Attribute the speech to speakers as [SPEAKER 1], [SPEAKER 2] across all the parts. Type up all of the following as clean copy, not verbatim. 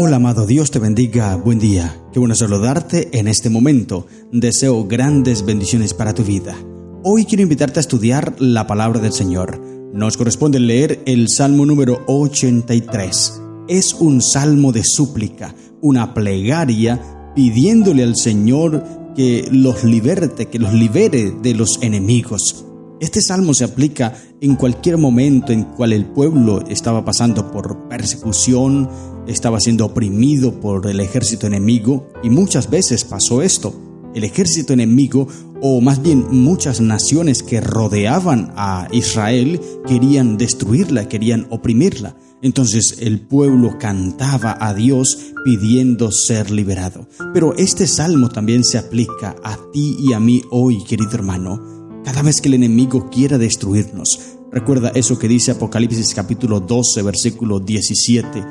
[SPEAKER 1] Hola amado, Dios te bendiga, buen día. Qué bueno saludarte en este momento. Deseo grandes bendiciones para tu vida. Hoy quiero invitarte a estudiar la palabra del Señor. Nos corresponde leer el Salmo número 83. Es un salmo de súplica, una plegaria pidiéndole al Señor que los liberte, que los libere de los enemigos. Este salmo se aplica en cualquier momento en cual el pueblo estaba pasando por persecución, estaba siendo oprimido por el ejército enemigo, y muchas veces pasó esto. El ejército enemigo, o más bien muchas naciones que rodeaban a Israel, querían destruirla, querían oprimirla. Entonces el pueblo cantaba a Dios pidiendo ser liberado. Pero este salmo también se aplica a ti y a mí hoy, querido hermano. Cada vez que el enemigo quiera destruirnos, recuerda eso que dice Apocalipsis capítulo 12, versículo 17.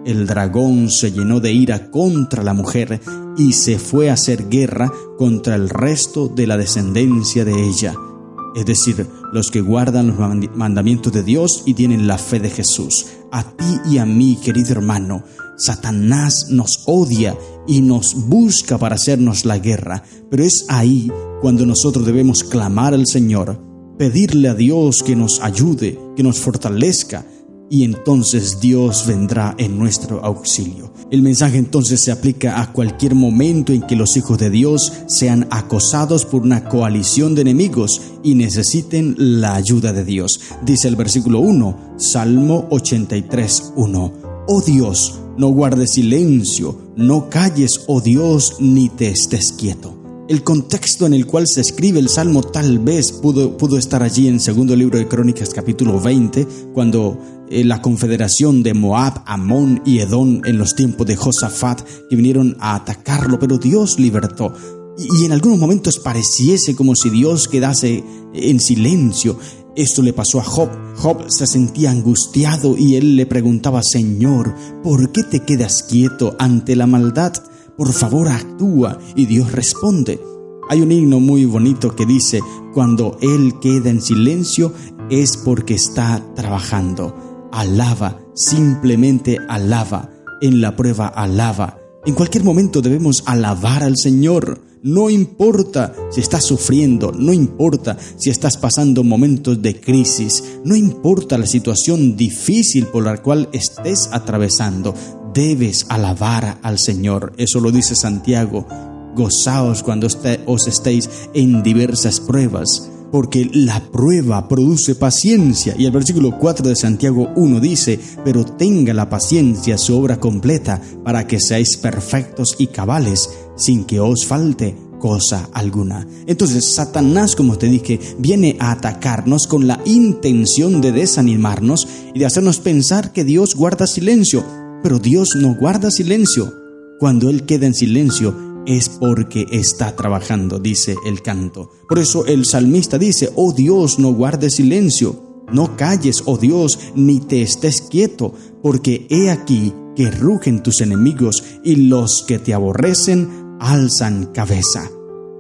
[SPEAKER 1] El dragón se llenó de ira contra la mujer y se fue a hacer guerra contra el resto de la descendencia de ella. Es decir, los que guardan los mandamientos de Dios y tienen la fe de Jesús. A ti y a mí, querido hermano, Satanás nos odia y nos busca para hacernos la guerra, pero es ahí cuando nosotros debemos clamar al Señor, pedirle a Dios que nos ayude, que nos fortalezca, y entonces Dios vendrá en nuestro auxilio. El mensaje entonces se aplica a cualquier momento en que los hijos de Dios sean acosados por una coalición de enemigos y necesiten la ayuda de Dios. Dice el versículo 1, Salmo 83, 1. Oh Dios, no guardes silencio, no calles, oh Dios, ni te estés quieto. El contexto en el cual se escribe el Salmo tal vez pudo estar allí en segundo libro de Crónicas capítulo 20, cuando la confederación de Moab, Amón y Edom en los tiempos de Josafat que vinieron a atacarlo, pero Dios libertó. Y en algunos momentos pareciese como si Dios quedase en silencio. Esto le pasó a Job. Job se sentía angustiado y él le preguntaba: Señor, ¿por qué te quedas quieto ante la maldad? Por favor, actúa. Y Dios responde. Hay un himno muy bonito que dice: cuando Él queda en silencio es porque está trabajando. Alaba, simplemente alaba. En la prueba alaba. En cualquier momento debemos alabar al Señor. No importa si estás sufriendo, no importa si estás pasando momentos de crisis, no importa la situación difícil por la cual estés atravesando, debes alabar al Señor. Eso lo dice Santiago. Gozaos cuando os estéis en diversas pruebas, porque la prueba produce paciencia. Y el versículo 4 de Santiago 1 dice: pero tenga la paciencia su obra completa, para que seáis perfectos y cabales, sin que os falte cosa alguna. Entonces Satanás, como te dije, viene a atacarnos con la intención de desanimarnos y de hacernos pensar que Dios guarda silencio. Pero Dios no guarda silencio. Cuando Él queda en silencio es porque está trabajando, dice el canto. Por eso el salmista dice: oh Dios, no guardes silencio, no calles, oh Dios, ni te estés quieto, porque he aquí que rugen tus enemigos y los que te aborrecen alzan cabeza.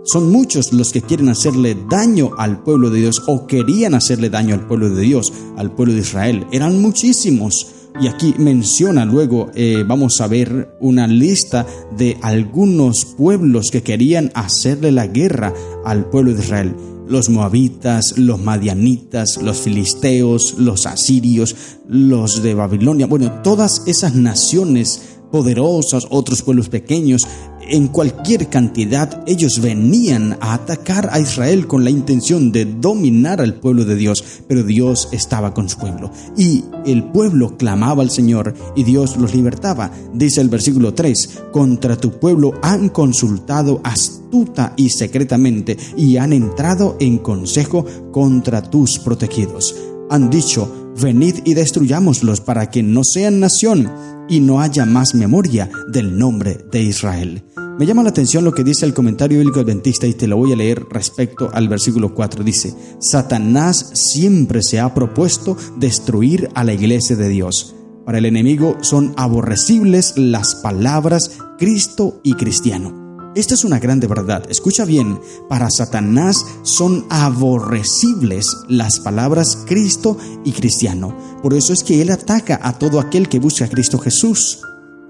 [SPEAKER 1] Son muchos los que quieren hacerle daño al pueblo de Dios, o querían hacerle daño al pueblo de Dios, al pueblo de Israel. Eran muchísimos. Y aquí menciona luego, vamos a ver una lista de algunos pueblos que querían hacerle la guerra al pueblo de Israel. Los moabitas, los madianitas, los filisteos, los asirios, los de Babilonia. Bueno, todas esas naciones poderosas, otros pueblos pequeños, en cualquier cantidad, ellos venían a atacar a Israel con la intención de dominar al pueblo de Dios, pero Dios estaba con su pueblo. Y el pueblo clamaba al Señor y Dios los libertaba. Dice el versículo 3, contra tu pueblo han consultado astuta y secretamente, y han entrado en consejo contra tus protegidos. Han dicho: venid y destruyámoslos para que no sean nación y no haya más memoria del nombre de Israel. Me llama la atención lo que dice el comentario bíblico adventista y te lo voy a leer respecto al versículo 4. Dice: Satanás siempre se ha propuesto destruir a la iglesia de Dios. Para el enemigo son aborrecibles las palabras Cristo y cristiano. Esta es una grande verdad. Escucha bien, para Satanás son aborrecibles las palabras Cristo y cristiano. Por eso es que él ataca a todo aquel que busca a Cristo Jesús.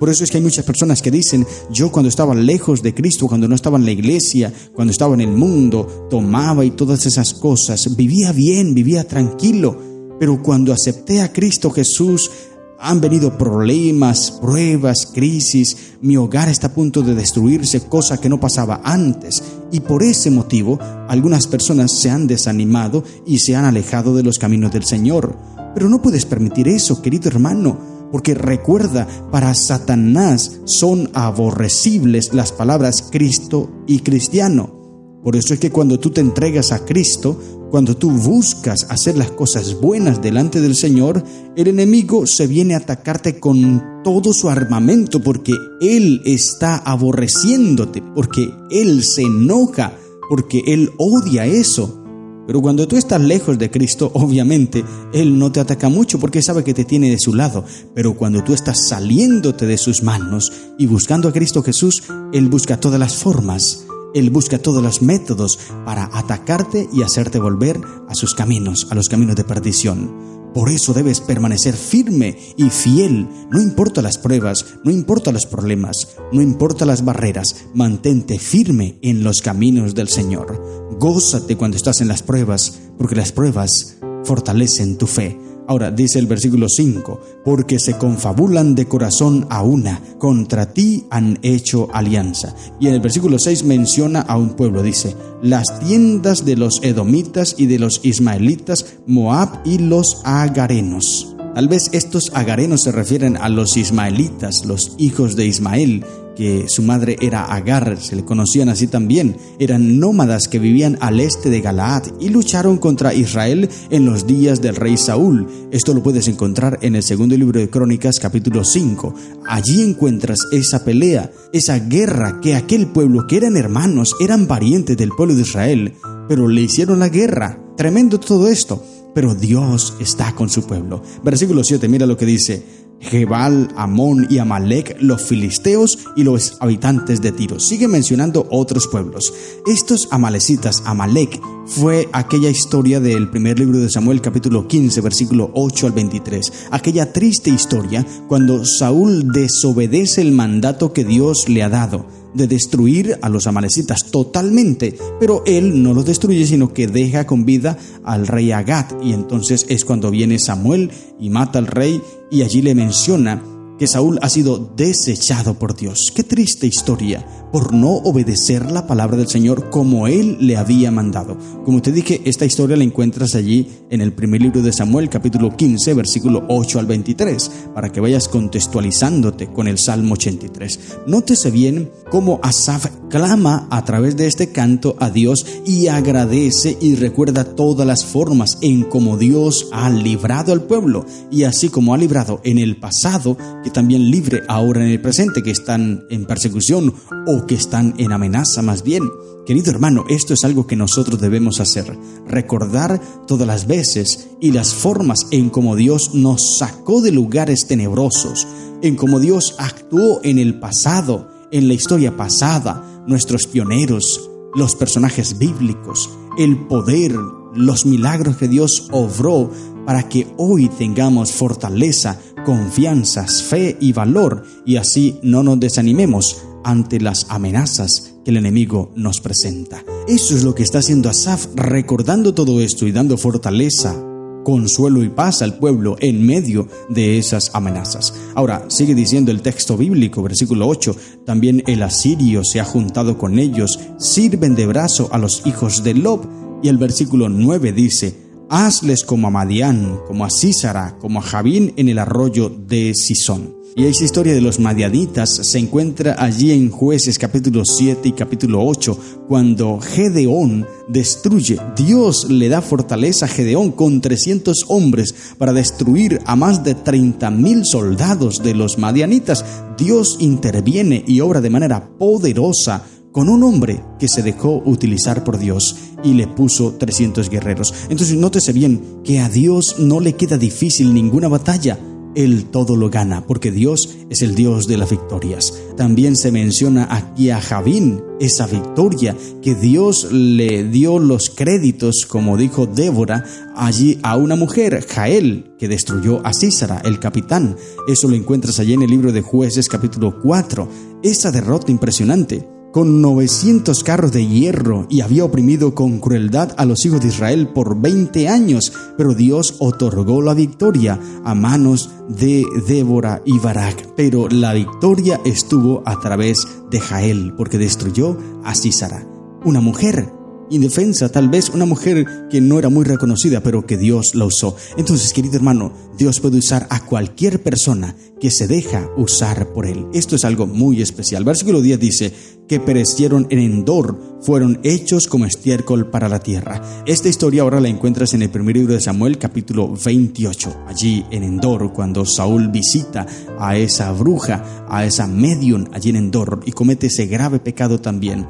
[SPEAKER 1] Por eso es que hay muchas personas que dicen, yo cuando estaba lejos de Cristo, cuando no estaba en la iglesia, cuando estaba en el mundo, tomaba y todas esas cosas, vivía bien, vivía tranquilo, pero cuando acepté a Cristo Jesús, han venido problemas, pruebas, crisis, mi hogar está a punto de destruirse, cosa que no pasaba antes. Y por ese motivo, algunas personas se han desanimado y se han alejado de los caminos del Señor. Pero no puedes permitir eso, querido hermano, porque recuerda, para Satanás son aborrecibles las palabras Cristo y cristiano. Por eso es que cuando tú te entregas a Cristo, cuando tú buscas hacer las cosas buenas delante del Señor, el enemigo se viene a atacarte con todo su armamento porque Él está aborreciéndote, porque Él se enoja, porque Él odia eso. Pero cuando tú estás lejos de Cristo, obviamente, Él no te ataca mucho porque sabe que te tiene de su lado. Pero cuando tú estás saliéndote de sus manos y buscando a Cristo Jesús, Él busca todas las formas. Él busca todos los métodos para atacarte y hacerte volver a sus caminos, a los caminos de perdición. Por eso debes permanecer firme y fiel, no importa las pruebas, no importa los problemas, no importa las barreras, mantente firme en los caminos del Señor. Gózate cuando estás en las pruebas, porque las pruebas fortalecen tu fe. Ahora dice el versículo 5, porque se confabulan de corazón a una, contra ti han hecho alianza. Y en el versículo 6 menciona a un pueblo, dice, las tiendas de los edomitas y de los ismaelitas, Moab y los agarenos. Tal vez estos agarenos se refieren a los ismaelitas, los hijos de Ismael, que su madre era Agar, se le conocían así también. Eran nómadas que vivían al este de Galaad y lucharon contra Israel en los días del rey Saúl. Esto lo puedes encontrar en el segundo libro de Crónicas, capítulo 5. Allí encuentras esa pelea, esa guerra que aquel pueblo que eran hermanos, eran parientes del pueblo de Israel, pero le hicieron la guerra. Tremendo todo esto, pero Dios está con su pueblo. Versículo 7, mira lo que dice. Gebal, Amón y Amalek, los filisteos y los habitantes de Tiro. Sigue mencionando otros pueblos. Estos amalecitas, Amalek, fue aquella historia del primer libro de Samuel, capítulo 15, versículo 8 al 23. Aquella triste historia cuando Saúl desobedece el mandato que Dios le ha dado de destruir a los amalecitas totalmente, pero él no los destruye, sino que deja con vida al rey Agag, y entonces es cuando viene Samuel y mata al rey, y allí le menciona que Saúl ha sido desechado por Dios. Qué triste historia, por no obedecer la palabra del Señor como Él le había mandado. Como te dije, esta historia la encuentras allí en el primer libro de Samuel, capítulo 15, versículo 8 al 23, para que vayas contextualizándote con el Salmo 83. Nótese bien cómo Asaf clama a través de este canto a Dios y agradece y recuerda todas las formas en cómo Dios ha librado al pueblo, y así como ha librado en el pasado, que también libre ahora en el presente, que están en persecución o que están en amenaza más bien. Querido hermano, esto es algo que nosotros debemos hacer, recordar todas las veces y las formas en cómo Dios nos sacó de lugares tenebrosos, en cómo Dios actuó en el pasado, en la historia pasada, nuestros pioneros, los personajes bíblicos, el poder, los milagros que Dios obró para que hoy tengamos fortaleza, confianzas, fe y valor, y así no nos desanimemos ante las amenazas que el enemigo nos presenta. Eso es lo que está haciendo Asaf, recordando todo esto y dando fortaleza, consuelo y paz al pueblo en medio de esas amenazas. Ahora, sigue diciendo el texto bíblico, versículo 8, también el asirio se ha juntado con ellos, sirven de brazo a los hijos de Lob. Y el versículo 9 dice, hazles como a Madián, como a Sísara, como a Javín en el arroyo de Sisón. Y esa historia de los madianitas se encuentra allí en Jueces capítulo 7 y capítulo 8, cuando Gedeón destruye. Dios le da fortaleza a Gedeón con 300 hombres para destruir a más de 30,000 soldados de los madianitas. Dios interviene y obra de manera poderosa con un hombre que se dejó utilizar por Dios y le puso 300 guerreros. Entonces nótese bien que a Dios no le queda difícil ninguna batalla. Él todo lo gana, porque Dios es el Dios de las victorias. También se menciona aquí a Javín, esa victoria que Dios le dio los créditos, como dijo Débora, allí a una mujer, Jael, que destruyó a Sísara, el capitán. Eso lo encuentras allí en el libro de Jueces capítulo 4. Esa derrota impresionante, con 900 carros de hierro, y había oprimido con crueldad a los hijos de Israel por 20 años, pero Dios otorgó la victoria a manos de Débora y Barak. Pero la victoria estuvo a través de Jael, porque destruyó a Sísara, una mujer indefensa, tal vez una mujer que no era muy reconocida, pero que Dios la usó. Entonces, querido hermano, Dios puede usar a cualquier persona que se deja usar por Él. Esto es algo muy especial. Versículo 10 dice que perecieron en Endor, fueron hechos como estiércol para la tierra. Esta historia ahora la encuentras en el primer libro de Samuel, capítulo 28. Allí en Endor, cuando Saúl visita a esa bruja, a esa medium allí en Endor, y comete ese grave pecado también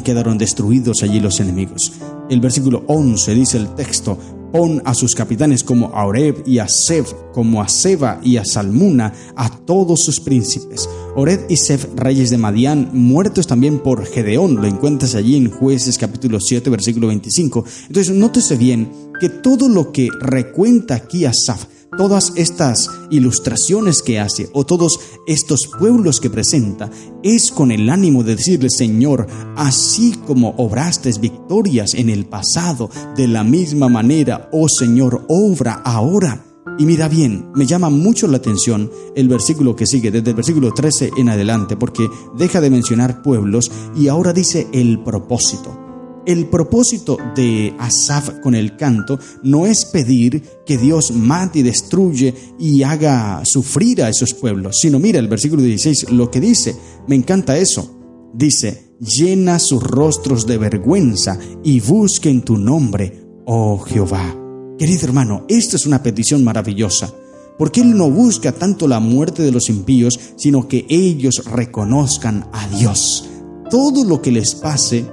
[SPEAKER 1] quedaron destruidos allí los enemigos. El versículo 11 dice el texto: pon a sus capitanes como a Oreb y a Seb, como a Seba y a Salmuna, a todos sus príncipes. Oreb y Seb, reyes de Madián, muertos también por Gedeón. Lo encuentras allí en Jueces capítulo 7, versículo 25. Entonces, nótese bien que todo lo que recuenta aquí Asaf, todas estas ilustraciones que hace, o todos estos pueblos que presenta, es con el ánimo de decirle: Señor, así como obraste victorias en el pasado, de la misma manera, oh Señor, obra ahora. Y mira bien, me llama mucho la atención el versículo que sigue, desde el versículo 13 en adelante, porque deja de mencionar pueblos y ahora dice el propósito. El propósito de Asaf con el canto no es pedir que Dios mate y destruye y haga sufrir a esos pueblos, sino mira el versículo 16, lo que dice, me encanta eso. Dice: llena sus rostros de vergüenza y busquen tu nombre, oh Jehová. Querido hermano, esta es una petición maravillosa, porque Él no busca tanto la muerte de los impíos, sino que ellos reconozcan a Dios. Todo lo que les pase,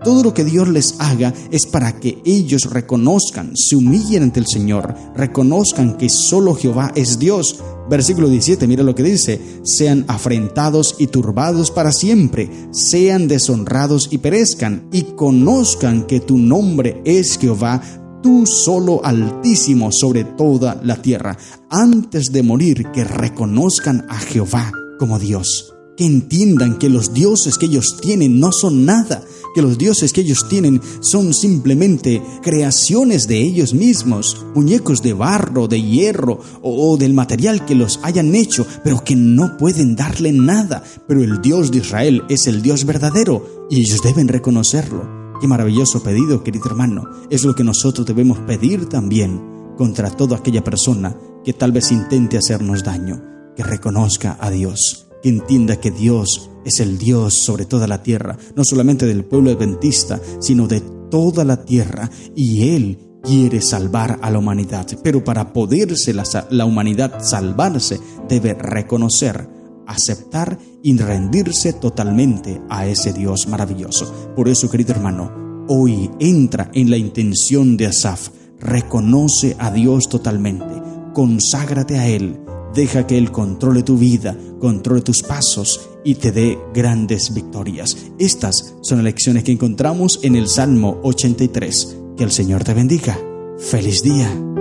[SPEAKER 1] todo lo que Dios les haga es para que ellos reconozcan, se humillen ante el Señor, reconozcan que solo Jehová es Dios. Versículo 17, mira lo que dice: sean afrentados y turbados para siempre, sean deshonrados y perezcan, y conozcan que tu nombre es Jehová, tú solo Altísimo sobre toda la tierra. Antes de morir, que reconozcan a Jehová como Dios. Que entiendan que los dioses que ellos tienen no son nada, que los dioses que ellos tienen son simplemente creaciones de ellos mismos, muñecos de barro, de hierro o del material que los hayan hecho, pero que no pueden darle nada. Pero el Dios de Israel es el Dios verdadero y ellos deben reconocerlo. Qué maravilloso pedido, querido hermano. Es lo que nosotros debemos pedir también contra toda aquella persona que tal vez intente hacernos daño, que reconozca a Dios, que entienda que Dios es el Dios sobre toda la tierra, no solamente del pueblo adventista, sino de toda la tierra, y Él quiere salvar a la humanidad. Pero para poderse la humanidad salvarse, debe reconocer, aceptar y rendirse totalmente a ese Dios maravilloso. Por eso, querido hermano, hoy entra en la intención de Asaf: reconoce a Dios totalmente, conságrate a Él. Deja que Él controle tu vida, controle tus pasos y te dé grandes victorias. Estas son las lecciones que encontramos en el Salmo 83. Que el Señor te bendiga. ¡Feliz día!